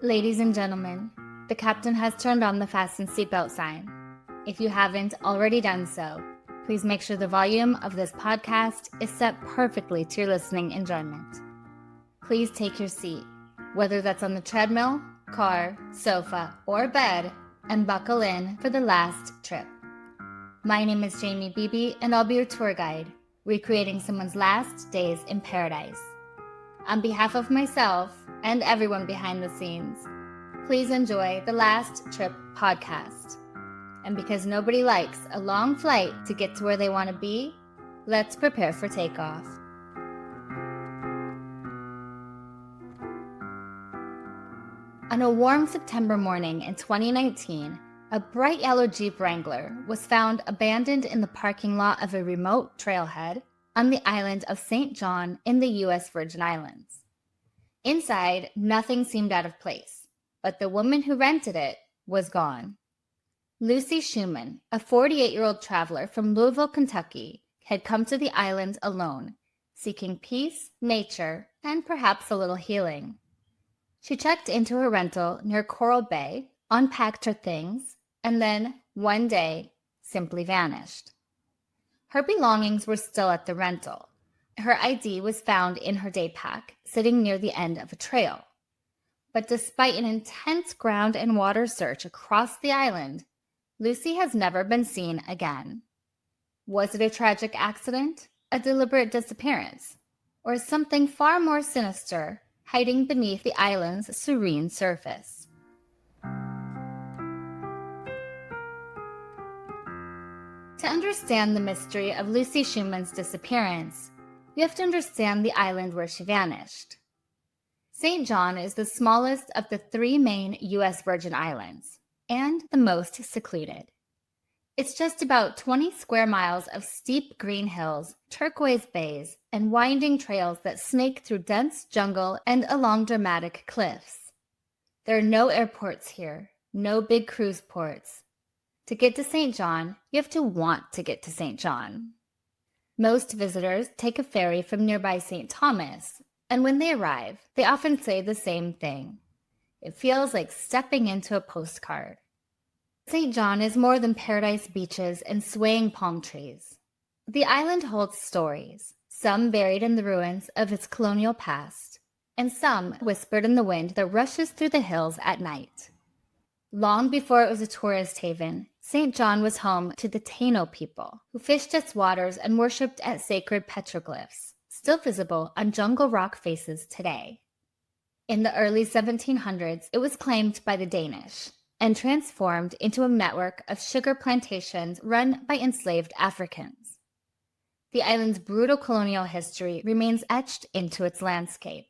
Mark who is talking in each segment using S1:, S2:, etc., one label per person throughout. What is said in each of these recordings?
S1: Ladies and gentlemen, the captain has turned on the fasten seatbelt sign. If you haven't already done so, please make sure the volume of this podcast is set perfectly to your listening enjoyment. Please take your seat, whether that's on the treadmill, car, sofa, or bed, and buckle in for the last trip. My name is Jamie Beebe, and I'll be your tour guide, recreating someone's last days in paradise. On behalf of myself and everyone behind the scenes, please enjoy the Last Trip podcast. And because nobody likes a long flight to get to where they want to be, let's prepare for takeoff. On a warm September morning in 2019, a bright yellow Jeep Wrangler was found abandoned in the parking lot of a remote trailhead on the island of St. John in the U.S. Virgin Islands. Inside, nothing seemed out of place, but the woman who rented it was gone. Lucy Schuhmann, a 48-year-old traveler from Louisville, Kentucky, had come to the island alone, seeking peace, nature, and perhaps a little healing. She checked into her rental near Coral Bay, unpacked her things, and then, one day, simply vanished. Her belongings were still at the rental. Her ID was found in her daypack, sitting near the end of a trail. But despite an intense ground and water search across the island, Lucy has never been seen again. Was it a tragic accident, a deliberate disappearance, or something far more sinister hiding beneath the island's serene surface? To understand the mystery of Lucy Schumann's disappearance, you have to understand the island where she vanished. St. John is the smallest of the three main U.S. Virgin Islands, and the most secluded. It's just about 20 square miles of steep green hills, turquoise bays, and winding trails that snake through dense jungle and along dramatic cliffs. There are no airports here, no big cruise ports. To get to St. John, you have to want to get to St. John. Most visitors take a ferry from nearby St. Thomas, and when they arrive, they often say the same thing. It feels like stepping into a postcard. St. John is more than paradise beaches and swaying palm trees. The island holds stories, some buried in the ruins of its colonial past, and some whispered in the wind that rushes through the hills at night. Long before it was a tourist haven, St. John was home to the Taino people, who fished its waters and worshipped at sacred petroglyphs, still visible on jungle rock faces today. In the early 1700s, it was claimed by the Danish and transformed into a network of sugar plantations run by enslaved Africans. The island's brutal colonial history remains etched into its landscape,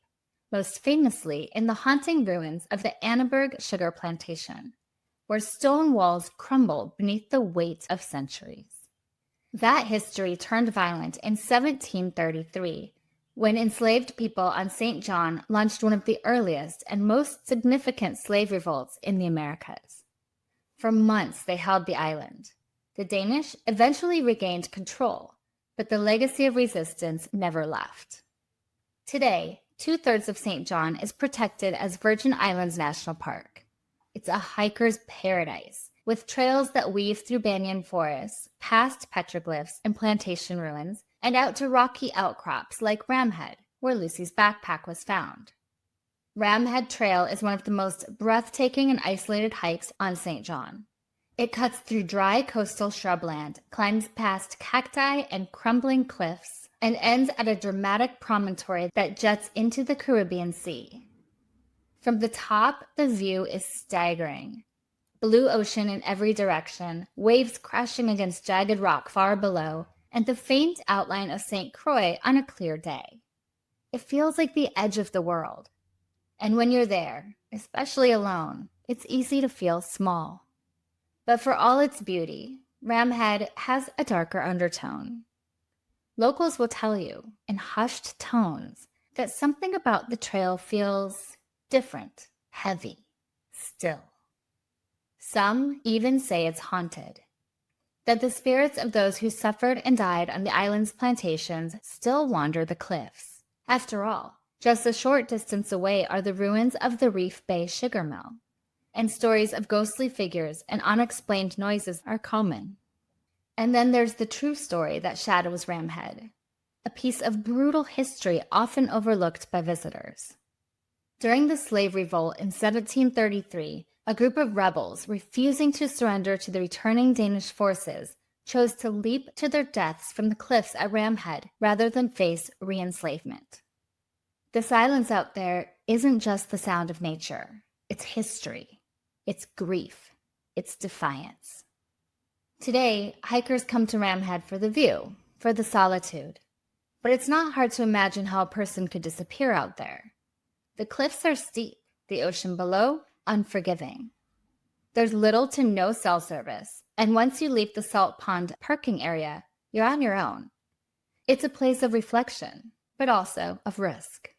S1: most famously in the haunting ruins of the Annaberg sugar plantation, where stone walls crumble beneath the weight of centuries. That history turned violent in 1733, when enslaved people on St. John launched one of the earliest and most significant slave revolts in the Americas. For months, they held the island. The Danish eventually regained control, but the legacy of resistance never left. Today, 2/3 of St. John is protected as Virgin Islands National Park. It's a hiker's paradise, with trails that weave through banyan forests, past petroglyphs and plantation ruins, and out to rocky outcrops like Ramhead, where Lucy's backpack was found. Ramhead Trail is one of the most breathtaking and isolated hikes on St. John. It cuts through dry coastal shrubland, climbs past cacti and crumbling cliffs, and ends at a dramatic promontory that juts into the Caribbean Sea. From the top, the view is staggering. Blue ocean in every direction, waves crashing against jagged rock far below, and the faint outline of St. Croix on a clear day. It feels like the edge of the world. And when you're there, especially alone, it's easy to feel small. But for all its beauty, Ramhead has a darker undertone. Locals will tell you, in hushed tones, that something about the trail feels different, heavy, still. Some even say it's haunted, that the spirits of those who suffered and died on the island's plantations still wander the cliffs. After all, Just a short distance away are the ruins of the Reef Bay sugar mill, and stories of ghostly figures and unexplained noises are common. And then there's the true story that shadows Ram Head, a piece of brutal history often overlooked by visitors. During the slave revolt in 1733, a group of rebels refusing to surrender to the returning Danish forces chose to leap to their deaths from the cliffs at Ram Head rather than face re-enslavement. The silence out there isn't just the sound of nature. It's history. It's grief. It's defiance. Today, hikers come to Ram Head for the view, for the solitude. But it's not hard to imagine how a person could disappear out there. The cliffs are steep, the ocean below, unforgiving. There's little to no cell service, and once you leave the salt pond parking area, you're on your own. It's a place of reflection, but also of risk.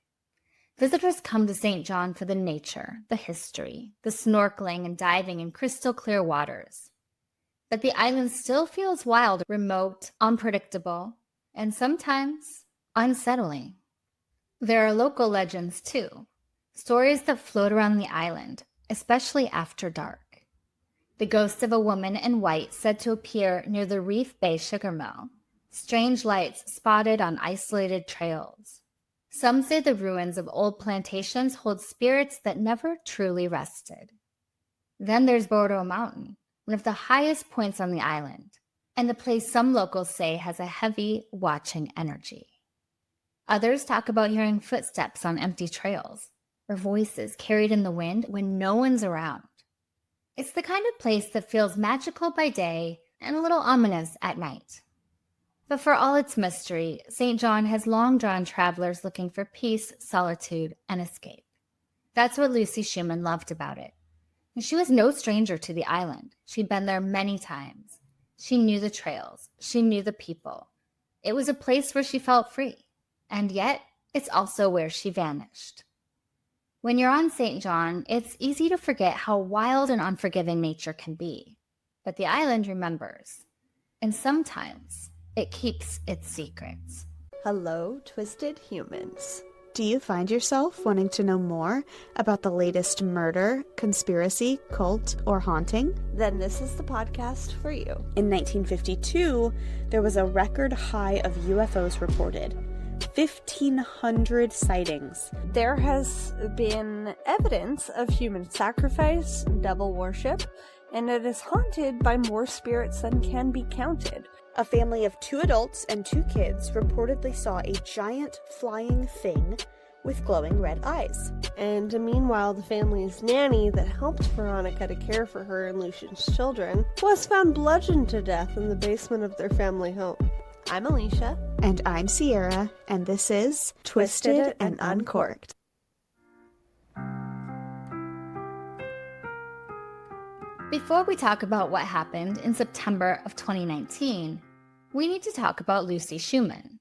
S1: Visitors come to St. John for the nature, the history, the snorkeling and diving in crystal clear waters. But the island still feels wild, remote, unpredictable, and sometimes unsettling. There are local legends too, stories that float around the island, especially after dark. The ghost of a woman in white said to appear near the Reef Bay sugar mill, strange lights spotted on isolated trails. Some say the ruins of old plantations hold spirits that never truly rested. Then there's Bordeaux Mountain, one of the highest points on the island, and a place some locals say has a heavy, watching energy. Others talk about hearing footsteps on empty trails, or voices carried in the wind when no one's around. It's the kind of place that feels magical by day and a little ominous at night. But for all its mystery, St. John has long drawn travelers looking for peace, solitude, and escape. That's what Lucy Schuhmann loved about it. And she was no stranger to the island. She'd been there many times. She knew the trails. She knew the people. It was a place where she felt free. And yet, it's also where she vanished. When you're on St. John, it's easy to forget how wild and unforgiving nature can be. But the island remembers. And sometimes it keeps its secrets.
S2: Hello, twisted humans.
S3: Do you find yourself wanting to know more about the latest murder, conspiracy, cult, or haunting?
S2: Then this is the podcast for you.
S3: In 1952, there was a record high of UFOs reported. 1,500 sightings.
S2: There has been evidence of human sacrifice, devil worship, and it is haunted by more spirits than can be counted.
S3: A family of 2 adults and 2 kids reportedly saw a giant flying thing with glowing red eyes.
S2: And meanwhile, the family's nanny that helped Veronica to care for her and Lucian's children was found bludgeoned to death in the basement of their family home. I'm Alicia.
S3: And I'm Sierra, and this is Twisted and Uncorked.
S1: Before we talk about what happened in September of 2019, we need to talk about Lucy Schuhmann.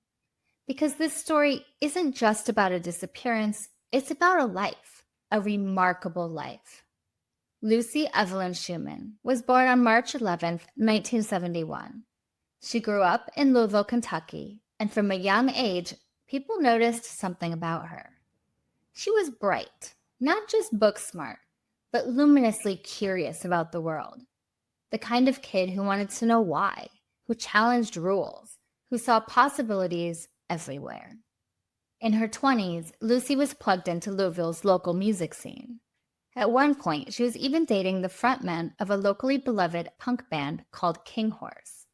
S1: Because this story isn't just about a disappearance, it's about a life, a remarkable life. Lucy Evelyn Schuhmann was born on March 11th, 1971. She grew up in Louisville, Kentucky, and from a young age, people noticed something about her. She was bright, not just book smart, but luminously curious about the world. The kind of kid who wanted to know why, who challenged rules, who saw possibilities everywhere. In her 20s, Lucy was plugged into Louisville's local music scene. At one point, she was even dating the frontman of a locally beloved punk band called King Horse.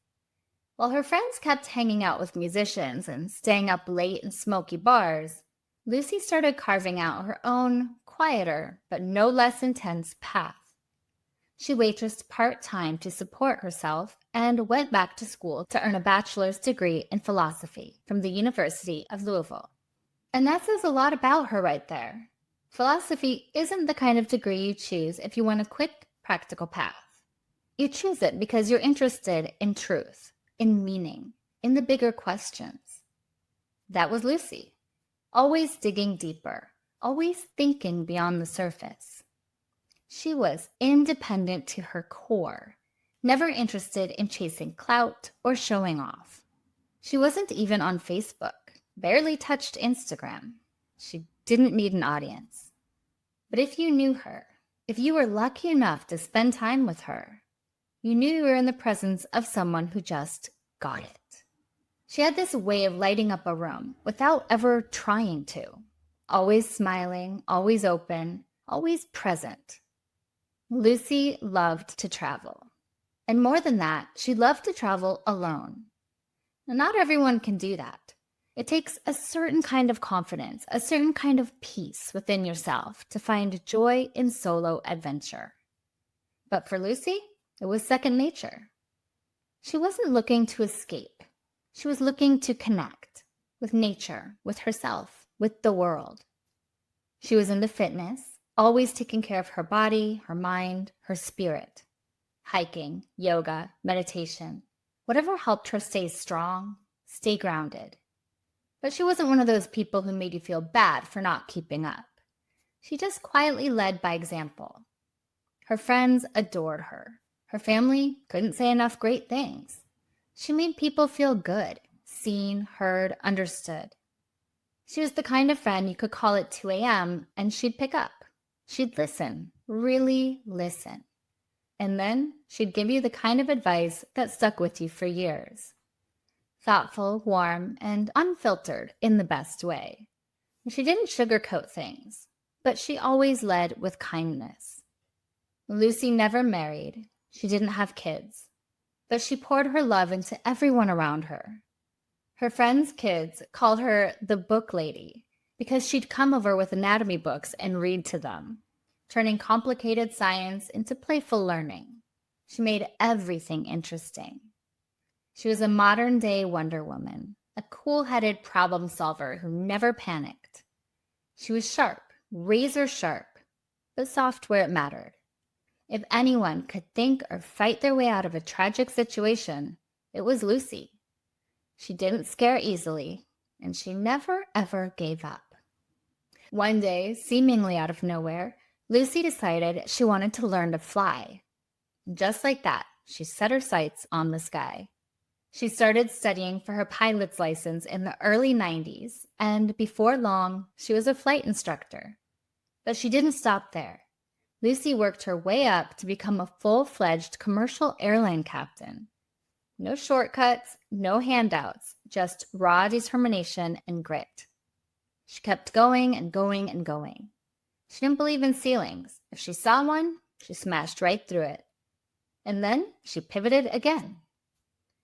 S1: While her friends kept hanging out with musicians and staying up late in smoky bars, Lucy started carving out her own, quieter, but no less intense path. She waitressed part-time to support herself and went back to school to earn a bachelor's degree in philosophy from the University of Louisville. And that says a lot about her right there. Philosophy isn't the kind of degree you choose if you want a quick, practical path. You choose it because you're interested in truth, in meaning, in the bigger questions. That was Lucy, always digging deeper, always thinking beyond the surface. She was independent to her core, never interested in chasing clout or showing off. She wasn't even on Facebook, barely touched Instagram. She didn't need an audience. But if you knew her, if you were lucky enough to spend time with her, you knew you were in the presence of someone who just got it. She had this way of lighting up a room without ever trying to. Always smiling, always open, always present. Lucy loved to travel. And more than that, she loved to travel alone. Now, not everyone can do that. It takes a certain kind of confidence, a certain kind of peace within yourself to find joy in solo adventure. But for Lucy, it was second nature. She wasn't looking to escape. She was looking to connect with nature, with herself, with the world. She was into fitness, always taking care of her body, her mind, her spirit. Hiking, yoga, meditation, whatever helped her stay strong, stay grounded. But she wasn't one of those people who made you feel bad for not keeping up. She just quietly led by example. Her friends adored her. Her family couldn't say enough great things. She made people feel good, seen, heard, understood. She was the kind of friend you could call at 2 a.m. and she'd pick up. She'd listen, really listen. And then she'd give you the kind of advice that stuck with you for years. Thoughtful, warm, and unfiltered in the best way. She didn't sugarcoat things, but she always led with kindness. Lucy never married. She didn't have kids, but she poured her love into everyone around her. Her friends' kids called her the book lady because she'd come over with anatomy books and read to them, turning complicated science into playful learning. She made everything interesting. She was a modern-day Wonder Woman, a cool-headed problem solver who never panicked. She was sharp, razor sharp, but soft where it mattered. If anyone could think or fight their way out of a tragic situation, it was Lucy. She didn't scare easily, and she never, ever gave up. One day, seemingly out of nowhere, Lucy decided she wanted to learn to fly. Just like that, she set her sights on the sky. She started studying for her pilot's license in the early 90s, and before long, she was a flight instructor. But she didn't stop there. Lucy worked her way up to become a full-fledged commercial airline captain. No shortcuts, no handouts, just raw determination and grit. She kept going and going and going. She didn't believe in ceilings. If she saw one, she smashed right through it. And then she pivoted again.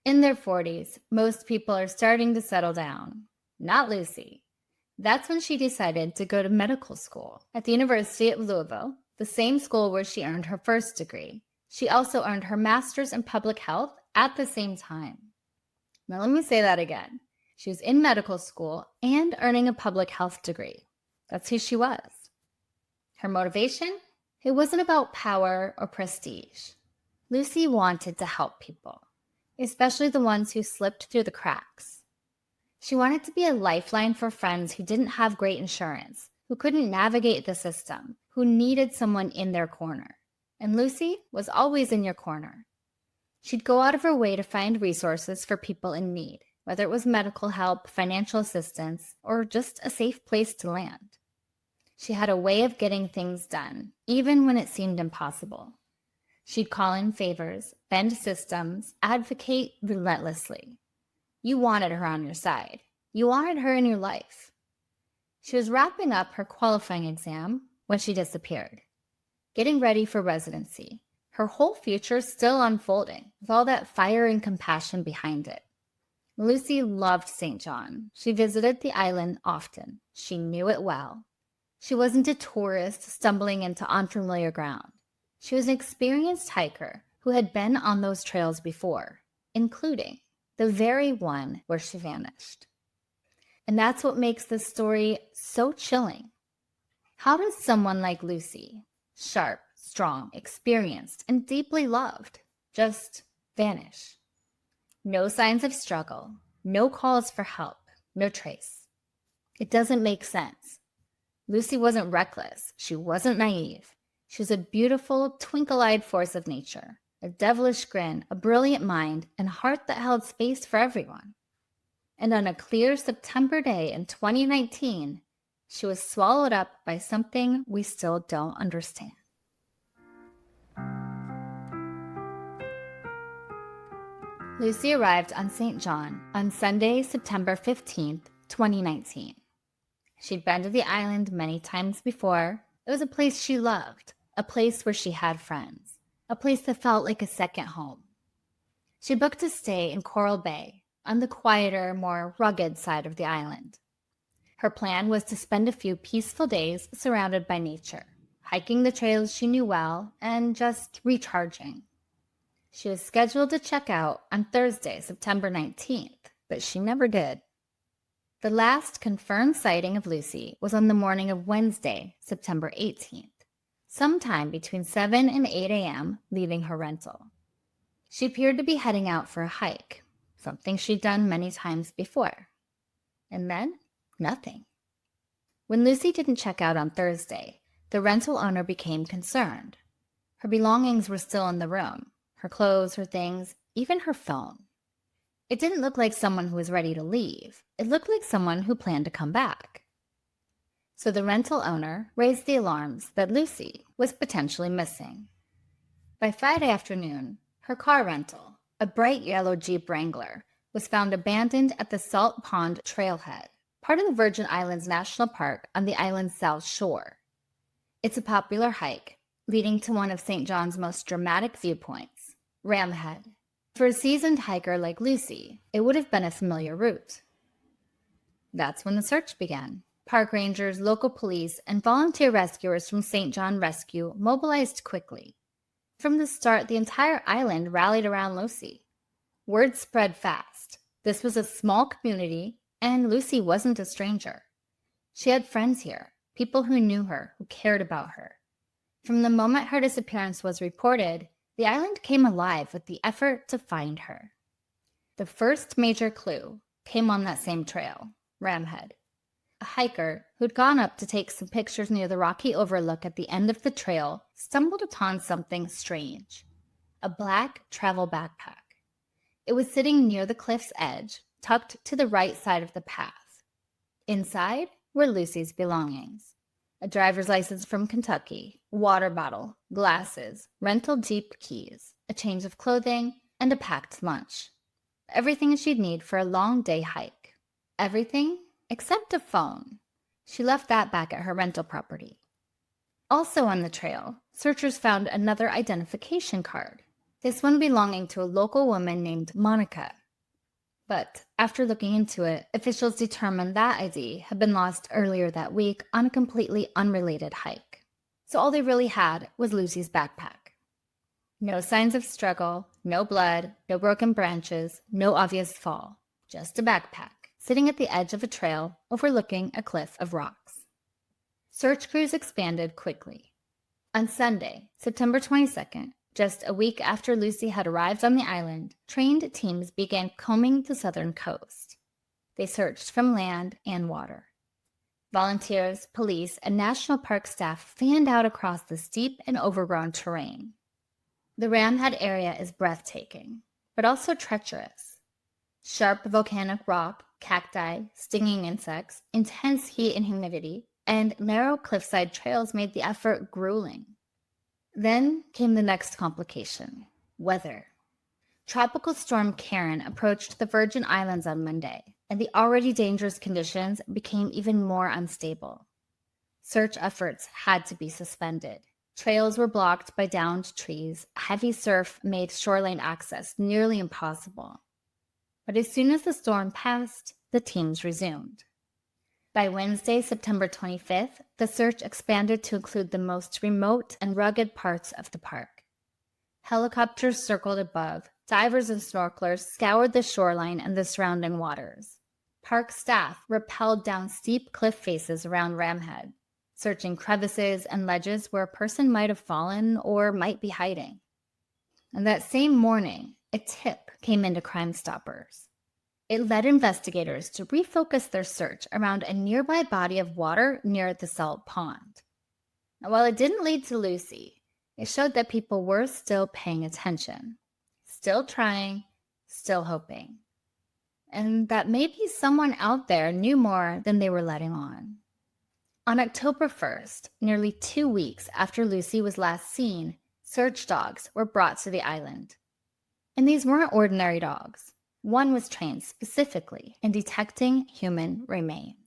S1: In their 40s, most people are starting to settle down. Not Lucy. That's when she decided to go to medical school at the University of Louisville, the same school where she earned her first degree. She also earned her master's in public health at the same time. Now let me say that again. She was in medical school and earning a public health degree. That's who she was. Her motivation? It wasn't about power or prestige. Lucy wanted to help people, especially the ones who slipped through the cracks. She wanted to be a lifeline for friends who didn't have great insurance, who couldn't navigate the system, who needed someone in their corner. And Lucy was always in your corner. She'd go out of her way to find resources for people in need, whether it was medical help, financial assistance, or just a safe place to land. She had a way of getting things done, even when it seemed impossible. She'd call in favors, bend systems, advocate relentlessly. You wanted her on your side. You wanted her in your life. She was wrapping up her qualifying exam when she disappeared, getting ready for residency, her whole future still unfolding with all that fire and compassion behind it. Lucy loved St. John. She visited the island often. She knew it well. She wasn't a tourist stumbling into unfamiliar ground. She was an experienced hiker who had been on those trails before, including the very one where she vanished. And that's what makes this story so chilling. How does someone like Lucy, sharp, strong, experienced, and deeply loved, just vanish? No signs of struggle, no calls for help, no trace. It doesn't make sense. Lucy wasn't reckless. She wasn't naive. She was a beautiful, twinkle-eyed force of nature, a devilish grin, a brilliant mind, and a heart that held space for everyone. And on a clear September day in 2019, she was swallowed up by something we still don't understand. Lucy arrived on St. John on Sunday, September 15th, 2019. She'd been to the island many times before. It was a place she loved, a place where she had friends, a place that felt like a second home. She booked a stay in Coral Bay, on the quieter, more rugged side of the island. Her plan was to spend a few peaceful days surrounded by nature, hiking the trails she knew well, and just recharging. She was scheduled to check out on Thursday, September 19th, but she never did. The last confirmed sighting of Lucy was on the morning of Wednesday, September 18th, sometime between 7 and 8 a.m., leaving her rental. She appeared to be heading out for a hike, something she'd done many times before. And then, nothing. When Lucy didn't check out on Thursday, the rental owner became concerned. Her belongings were still in the room, her clothes, her things, even her phone. It didn't look like someone who was ready to leave. It looked like someone who planned to come back. So the rental owner raised the alarms that Lucy was potentially missing. By Friday afternoon, her car rental, a bright yellow Jeep Wrangler, was found abandoned at the Salt Pond trailhead, part of the Virgin Islands National Park on the island's south shore. It's a popular hike, leading to one of St. John's most dramatic viewpoints, Ram Head. For a seasoned hiker like Lucy, it would have been a familiar route. That's when the search began. Park rangers, local police, and volunteer rescuers from St. John Rescue mobilized quickly. From the start, the entire island rallied around Lucy. Word spread fast. This was a small community, and Lucy wasn't a stranger. She had friends here, people who knew her, who cared about her. From the moment her disappearance was reported, the island came alive with the effort to find her. The first major clue came on that same trail, Ram Head. A hiker who'd gone up to take some pictures near the rocky overlook at the end of the trail stumbled upon something strange. A black travel backpack. It was sitting near the cliff's edge, tucked to the right side of the path. Inside were Lucy's belongings. A driver's license from Kentucky, water bottle, glasses, rental Jeep keys, a change of clothing, and a packed lunch. Everything she'd need for a long day hike. Everything except a phone. She left that back at her rental property. Also on the trail, searchers found another identification card, this one belonging to a local woman named Monica. But after looking into it, officials determined that ID had been lost earlier that week on a completely unrelated hike. So all they really had was Lucy's backpack. No signs of struggle, no blood, no broken branches, no obvious fall. Just a backpack, sitting at the edge of a trail overlooking a cliff of rocks. Search crews expanded quickly. On Sunday, September 22nd, just a week after Lucy had arrived on the island, trained teams began combing the southern coast. They searched from land and water. Volunteers, police, and national park staff fanned out across the steep and overgrown terrain. The Ram Head area is breathtaking, but also treacherous. Sharp volcanic rock, cacti, stinging insects, intense heat and humidity, and narrow cliffside trails made the effort grueling. Then came the next complication, weather. Tropical storm Karen approached the Virgin Islands on Monday, and the already dangerous conditions became even more unstable. Search efforts had to be suspended. Trails were blocked by downed trees. Heavy surf made shoreline access nearly impossible. But as soon as the storm passed, the teams resumed. By Wednesday, September 25th, the search expanded to include the most remote and rugged parts of the park. Helicopters circled above. Divers and snorkelers scoured the shoreline and the surrounding waters. Park staff rappelled down steep cliff faces around Ram Head, searching crevices and ledges where a person might have fallen or might be hiding. And that same morning, a tip came into Crime Stoppers. It led investigators to refocus their search around a nearby body of water near the Salt Pond. Now, while it didn't lead to Lucy, it showed that people were still paying attention, still trying, still hoping, and that maybe someone out there knew more than they were letting on. On October 1st, nearly 2 weeks after Lucy was last seen, search dogs were brought to the island. And these weren't ordinary dogs. One was trained specifically in detecting human remains.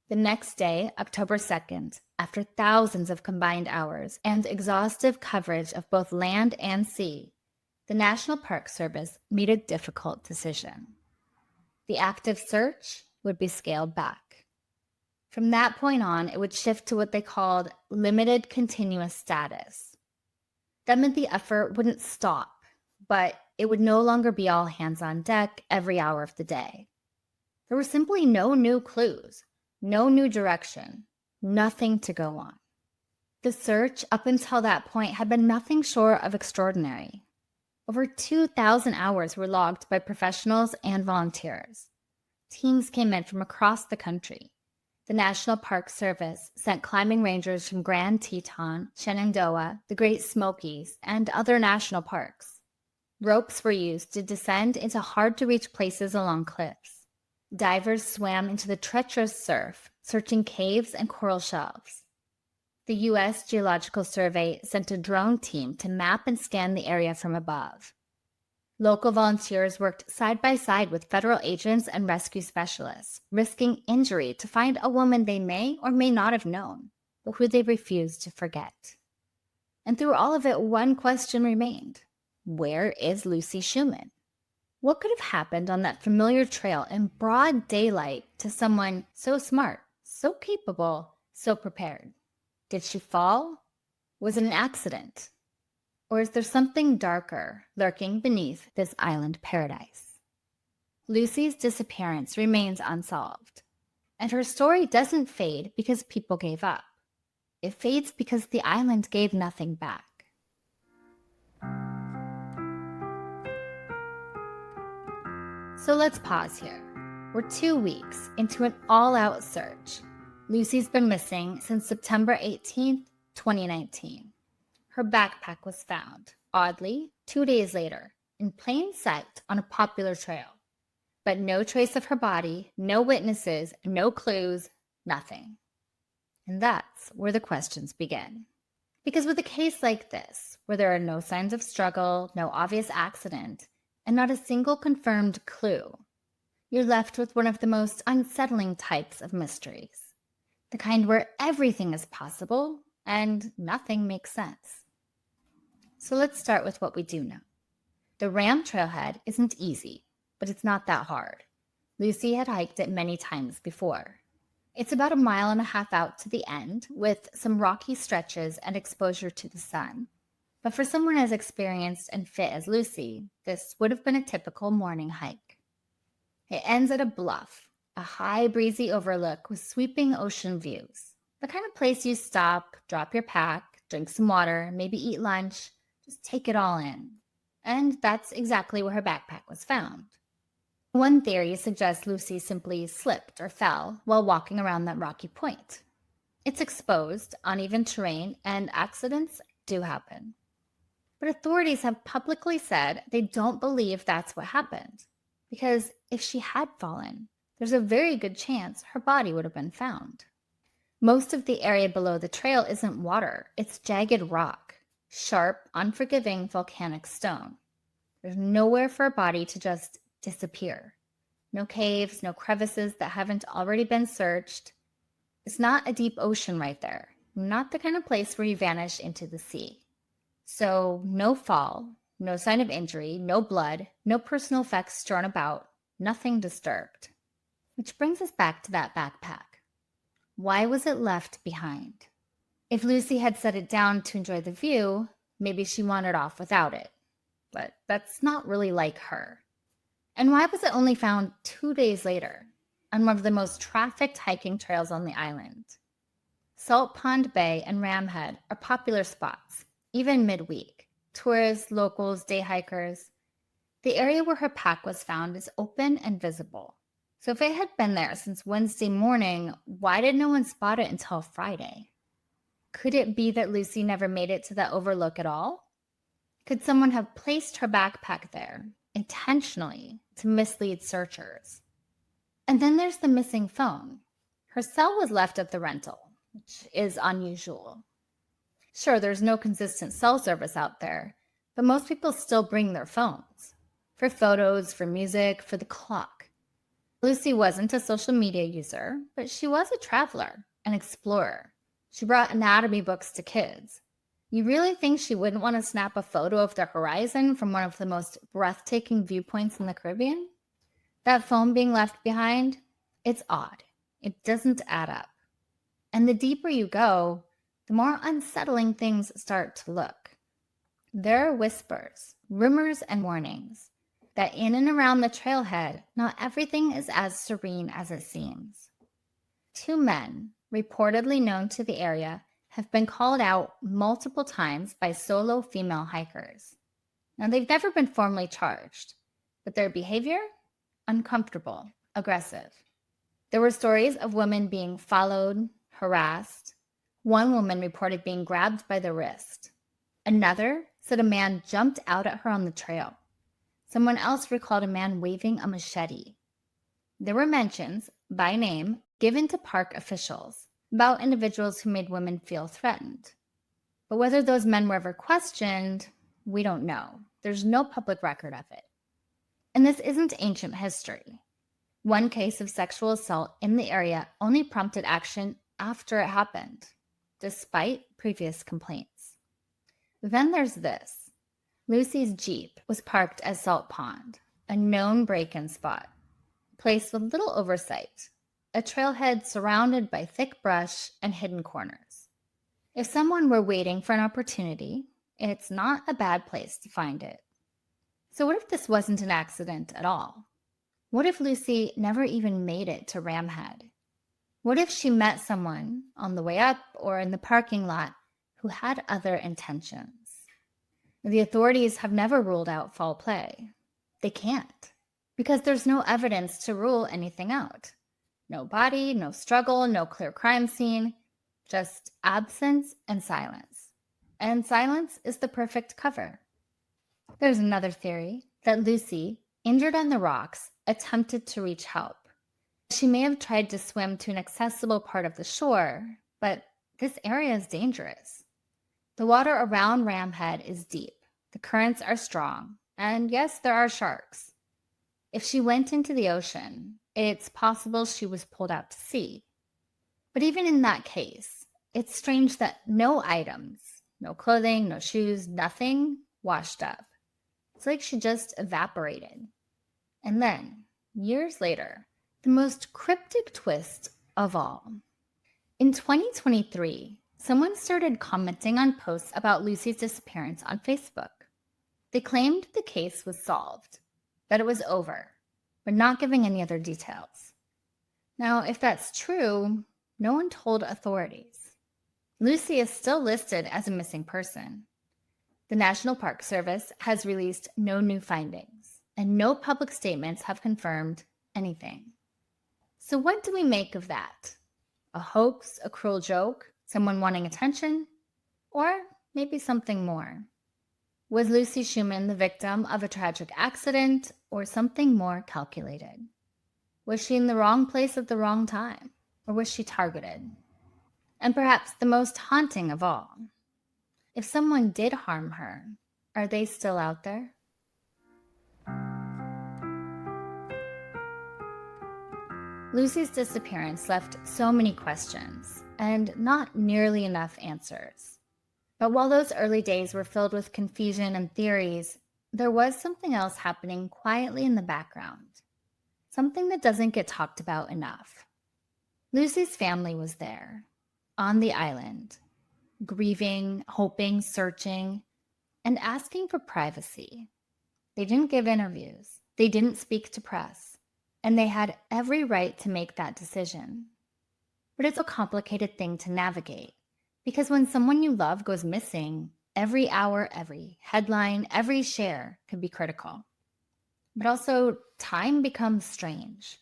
S1: The next day, October 2nd, after thousands of combined hours and exhaustive coverage of both land and sea, the National Park Service made a difficult decision. The active search would be scaled back. From that point on, it would shift to what they called limited continuous status. That meant the effort wouldn't stop, but it would no longer be all hands on deck every hour of the day. There were simply no new clues, no new direction, nothing to go on. The search up until that point had been nothing short of extraordinary. Over 2,000 hours were logged by professionals and volunteers. Teams came in from across the country. The National Park Service sent climbing rangers from Grand Teton, Shenandoah, the Great Smokies, and other national parks. Ropes were used to descend into hard-to-reach places along cliffs. Divers swam into the treacherous surf, searching caves and coral shelves. The U.S. Geological Survey sent a drone team to map and scan the area from above. Local volunteers worked side by side with federal agents and rescue specialists, risking injury to find a woman they may or may not have known, but who they refused to forget. And through all of it, one question remained. Where is Lucy Schuhmann? What could have happened on that familiar trail in broad daylight to someone so smart, so capable, so prepared? Did she fall? Was it an accident? Or is there something darker lurking beneath this island paradise? Lucy's disappearance remains unsolved, and her story doesn't fade because people gave up. It fades because the island gave nothing back. So let's pause here. We're 2 weeks into an all-out search. Lucy's been missing since September 18th, 2019. Her backpack was found, oddly, 2 days later, in plain sight on a popular trail. But no trace of her body, no witnesses, no clues, nothing. And that's where the questions begin. Because with a case like this, where there are no signs of struggle, no obvious accident, and not a single confirmed clue, you're left with one of the most unsettling types of mysteries. The kind where everything is possible and nothing makes sense. So let's start with what we do know. The Ram trailhead isn't easy, but it's not that hard. Lucy had hiked it many times before. It's about 1.5 miles out to the end, with some rocky stretches and exposure to the sun. But for someone as experienced and fit as Lucy, this would have been a typical morning hike. It ends at a bluff, a high breezy overlook with sweeping ocean views. The kind of place you stop, drop your pack, drink some water, maybe eat lunch, just take it all in. And that's exactly where her backpack was found. One theory suggests Lucy simply slipped or fell while walking around that rocky point. It's exposed, uneven terrain, and accidents do happen. But authorities have publicly said they don't believe that's what happened, because if she had fallen, there's a very good chance her body would have been found. Most of the area below the trail isn't water, it's jagged rock, sharp, unforgiving volcanic stone. There's nowhere for a body to just disappear. No caves, no crevices that haven't already been searched. It's not a deep ocean right there, not the kind of place where you vanish into the sea. So no fall, no sign of injury, no blood, no personal effects strewn about, nothing disturbed. Which brings us back to that backpack. Why was it left behind? If Lucy had set it down to enjoy the view, maybe she wandered off without it. But that's not really like her. And why was it only found 2 days later on one of the most trafficked hiking trails on the island? Salt Pond Bay and Ramhead are popular spots, even midweek. Tourists, locals, day hikers. The area where her pack was found is open and visible. So if it had been there since Wednesday morning, why did no one spot it until Friday? Could it be that Lucy never made it to that overlook at all? Could someone have placed her backpack there intentionally to mislead searchers? And then there's the missing phone. Her cell was left at the rental, which is unusual. Sure, there's no consistent cell service out there, but most people still bring their phones for photos, for music, for the clock. Lucy wasn't a social media user, but she was a traveler, an explorer. She brought anatomy books to kids. You really think she wouldn't want to snap a photo of the horizon from one of the most breathtaking viewpoints in the Caribbean? That phone being left behind, it's odd. It doesn't add up. And the deeper you go, the more unsettling things start to look. There are whispers, rumors, and warnings that in and around the trailhead, not everything is as serene as it seems. 2 men, reportedly known to the area, have been called out multiple times by solo female hikers. Now, they've never been formally charged, but their behavior? Uncomfortable, aggressive. There were stories of women being followed, harassed. One woman reported being grabbed by the wrist. Another said a man jumped out at her on the trail. Someone else recalled a man waving a machete. There were mentions, by name, given to park officials about individuals who made women feel threatened. But whether those men were ever questioned, we don't know. There's no public record of it. And this isn't ancient history. One case of sexual assault in the area only prompted action after it happened, despite previous complaints. Then there's this. Lucy's Jeep was parked at Salt Pond, a known break-in spot, a place with little oversight, a trailhead surrounded by thick brush and hidden corners. If someone were waiting for an opportunity, it's not a bad place to find it. So what if this wasn't an accident at all? What if Lucy never even made it to Ramhead? What if she met someone on the way up or in the parking lot who had other intentions? The authorities have never ruled out foul play. They can't, because there's no evidence to rule anything out. No body, no struggle, no clear crime scene, just absence and silence. And silence is the perfect cover. There's another theory that Lucy, injured on the rocks, attempted to reach help. She may have tried to swim to an accessible part of the shore, but this area is dangerous. The water around Ramhead is deep, the currents are strong, and yes, there are sharks. If she went into the ocean, it's possible she was pulled out to sea. But even in that case, it's strange that no items, no clothing, no shoes, nothing washed up. It's like she just evaporated. And then, years later, the most cryptic twist of all. In 2023, someone started commenting on posts about Lucy's disappearance on Facebook. They claimed the case was solved, that it was over, but not giving any other details. Now, if that's true, no one told authorities. Lucy is still listed as a missing person. The National Park Service has released no new findings, and no public statements have confirmed anything. So what do we make of that? A hoax, a cruel joke, someone wanting attention? Or maybe something more? Was Lucy Schuhmann the victim of a tragic accident or something more calculated? Was she in the wrong place at the wrong time? Or was she targeted? And perhaps the most haunting of all, if someone did harm her, are they still out there? Lucy's disappearance left so many questions and not nearly enough answers. But while those early days were filled with confusion and theories, there was something else happening quietly in the background, something that doesn't get talked about enough. Lucy's family was there, on the island, grieving, hoping, searching, and asking for privacy. They didn't give interviews. They didn't speak to press. And they had every right to make that decision. But it's a complicated thing to navigate, because when someone you love goes missing, every hour, every headline, every share can be critical. But also, time becomes strange.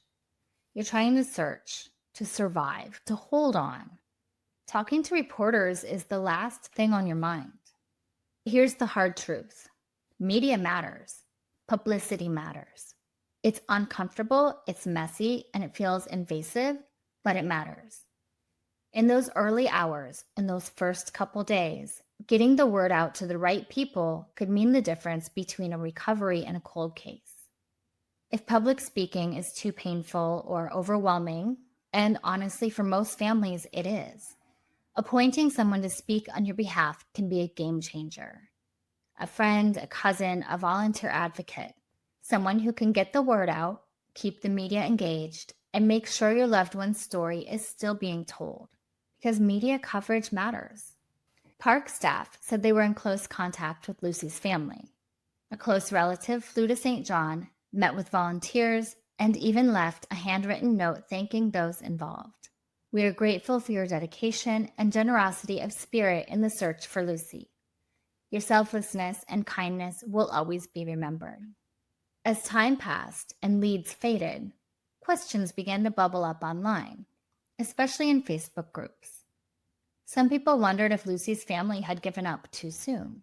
S1: You're trying to search, to survive, to hold on. Talking to reporters is the last thing on your mind. Here's the hard truth. Media matters. Publicity matters. It's uncomfortable, it's messy, and it feels invasive, but it matters. In those early hours, in those first couple days, getting the word out to the right people could mean the difference between a recovery and a cold case. If public speaking is too painful or overwhelming, and honestly for most families it is, appointing someone to speak on your behalf can be a game changer. A friend, a cousin, a volunteer advocate, someone who can get the word out, keep the media engaged, and make sure your loved one's story is still being told. Because media coverage matters. Park staff said they were in close contact with Lucy's family. A close relative flew to St. John, met with volunteers, and even left a handwritten note thanking those involved. We are grateful for your dedication and generosity of spirit in the search for Lucy. Your selflessness and kindness will always be remembered. As time passed and leads faded, questions began to bubble up online, especially in Facebook groups. Some people wondered if Lucy's family had given up too soon.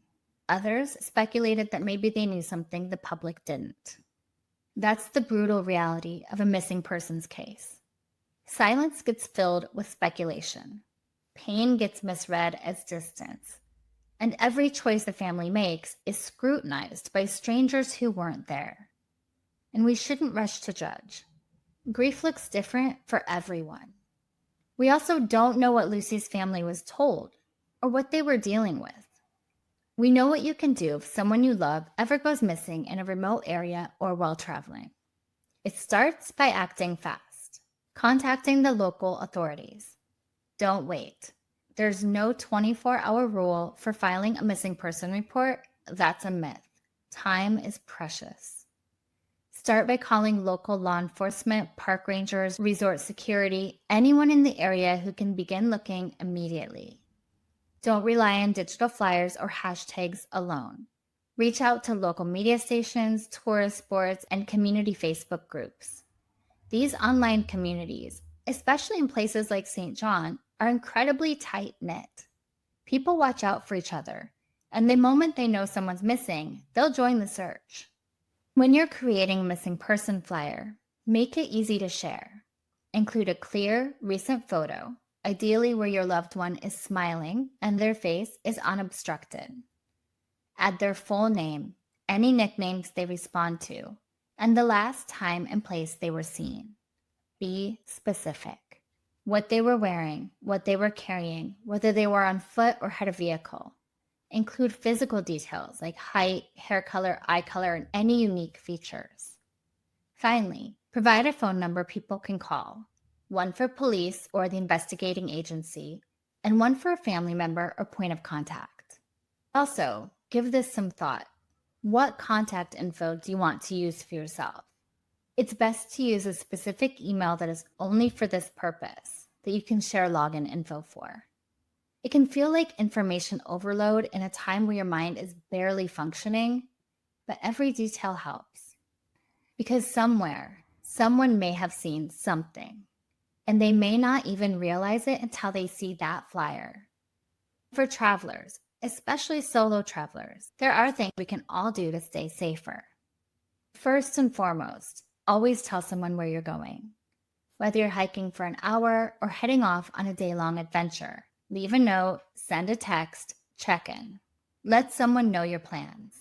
S1: Others speculated that maybe they knew something the public didn't. That's the brutal reality of a missing persons case. Silence gets filled with speculation. Pain gets misread as distance. And every choice the family makes is scrutinized by strangers who weren't there. And we shouldn't rush to judge. Grief looks different for everyone. We also don't know what Lucy's family was told or what they were dealing with. We know what you can do if someone you love ever goes missing in a remote area or while traveling. It starts by acting fast, contacting the local authorities. Don't wait. There's no 24-hour rule for filing a missing person report. That's a myth. Time is precious. Start by calling local law enforcement, park rangers, resort security, anyone in the area who can begin looking immediately. Don't rely on digital flyers or hashtags alone. Reach out to local media stations, tourist boards, and community Facebook groups. These online communities, especially in places like St. John, are incredibly tight-knit. People watch out for each other, and the moment they know someone's missing, they'll join the search. When you're creating a missing person flyer, make it easy to share. Include a clear, recent photo, ideally where your loved one is smiling and their face is unobstructed. Add their full name, any nicknames they respond to, and the last time and place they were seen. Be specific. What they were wearing, what they were carrying, whether they were on foot or had a vehicle. Include physical details like height, hair color, eye color, and any unique features. Finally, provide a phone number people can call, one for police or the investigating agency, and one for a family member or point of contact. Also, give this some thought. What contact info do you want to use for yourself? It's best to use a specific email that is only for this purpose, that you can share login info for. It can feel like information overload in a time where your mind is barely functioning, but every detail helps. Because somewhere, someone may have seen something, and they may not even realize it until they see that flyer. For travelers, especially solo travelers, there are things we can all do to stay safer. First and foremost, always tell someone where you're going. Whether you're hiking for an hour or heading off on a day-long adventure, leave a note, send a text, check in. Let someone know your plans.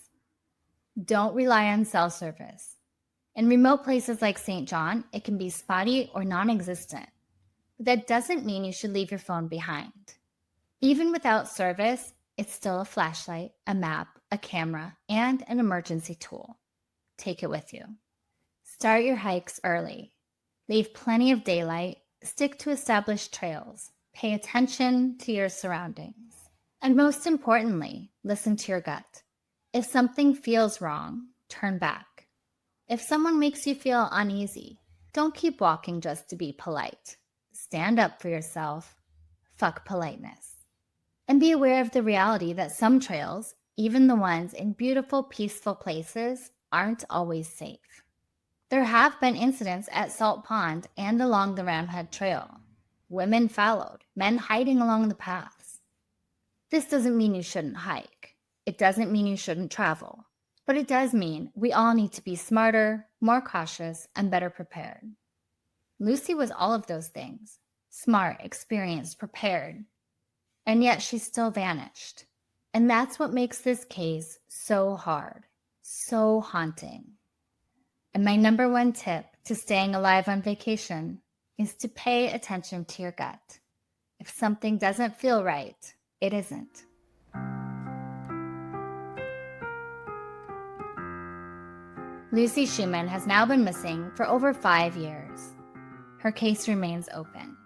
S1: Don't rely on cell service. In remote places like St. John, it can be spotty or non-existent. But that doesn't mean you should leave your phone behind. Even without service, it's still a flashlight, a map, a camera, and an emergency tool. Take it with you. Start your hikes early. Leave plenty of daylight. Stick to established trails. Pay attention to your surroundings. And most importantly, listen to your gut. If something feels wrong, turn back. If someone makes you feel uneasy, don't keep walking just to be polite. Stand up for yourself. Fuck politeness. And be aware of the reality that some trails, even the ones in beautiful, peaceful places, aren't always safe. There have been incidents at Salt Pond and along the Ramhead Trail. Women followed, men hiding along the paths. This doesn't mean you shouldn't hike. It doesn't mean you shouldn't travel. But it does mean we all need to be smarter, more cautious, and better prepared. Lucy was all of those things, Smart, experienced, prepared. And yet she still vanished. And that's what makes this case so hard, so haunting. And my number one tip to staying alive on vacation is to pay attention to your gut. If something doesn't feel right, it isn't. Lucy Schuhmann has now been missing for over 5 years. Her case remains open.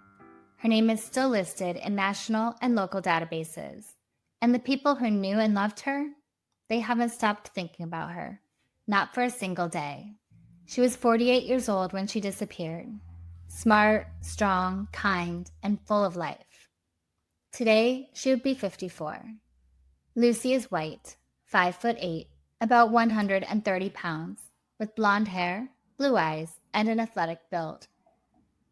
S1: Her name is still listed in national and local databases, and the people who knew and loved her, they haven't stopped thinking about her, not for a single day. She was 48 years old when she disappeared. Smart, strong, kind, and full of life. Today, she would be 54. Lucy is white, 5'8", about 130 pounds, with blonde hair, blue eyes, and an athletic build.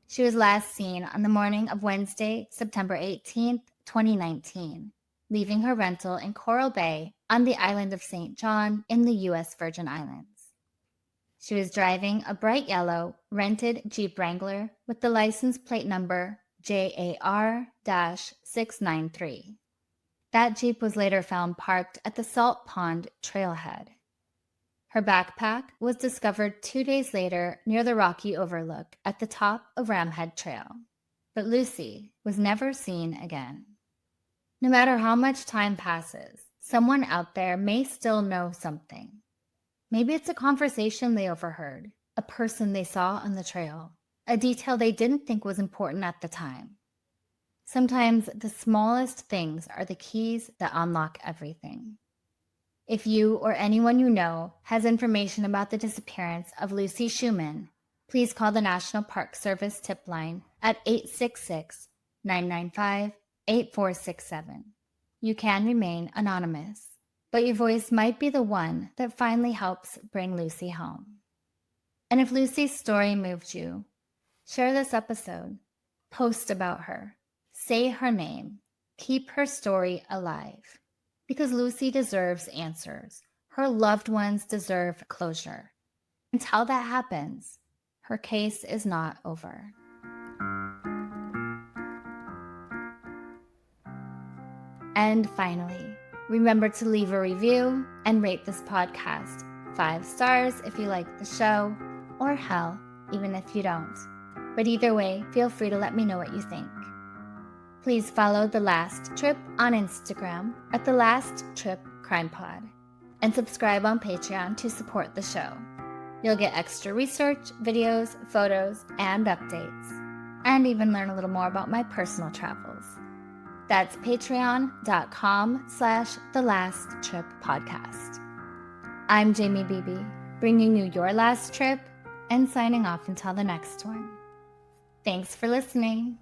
S1: She was last seen on the morning of Wednesday, September 18th, 2019, leaving her rental in Coral Bay on the island of St. John in the U.S. Virgin Islands. She was driving a bright yellow, rented Jeep Wrangler with the license plate number JAR-693. That Jeep was later found parked at the Salt Pond trailhead. Her backpack was discovered 2 days later near the rocky overlook at the top of Ramhead Trail. But Lucy was never seen again. No matter how much time passes, someone out there may still know something. Maybe it's a conversation they overheard, a person they saw on the trail, a detail they didn't think was important at the time. Sometimes the smallest things are the keys that unlock everything. If you or anyone you know has information about the disappearance of Lucy Schuhmann, please call the National Park Service tip line at 866-995-8467. You can remain anonymous, but your voice might be the one that finally helps bring Lucy home. And if Lucy's story moved you, share this episode, post about her, say her name, keep her story alive. Because Lucy deserves answers. Her loved ones deserve closure. Until that happens, her case is not over. And finally, remember to leave a review and rate this podcast 5 stars if you like the show, or hell, even if you don't. But either way, feel free to let me know what you think. Please follow The Last Trip on Instagram at The Last Trip Crime Pod and subscribe on Patreon to support the show. You'll get extra research, videos, photos, and updates, and even learn a little more about my personal travels. That's patreon.com/The Last Trip Podcast. I'm Jamie Beebe, bringing you your last trip and signing off until the next one. Thanks for listening.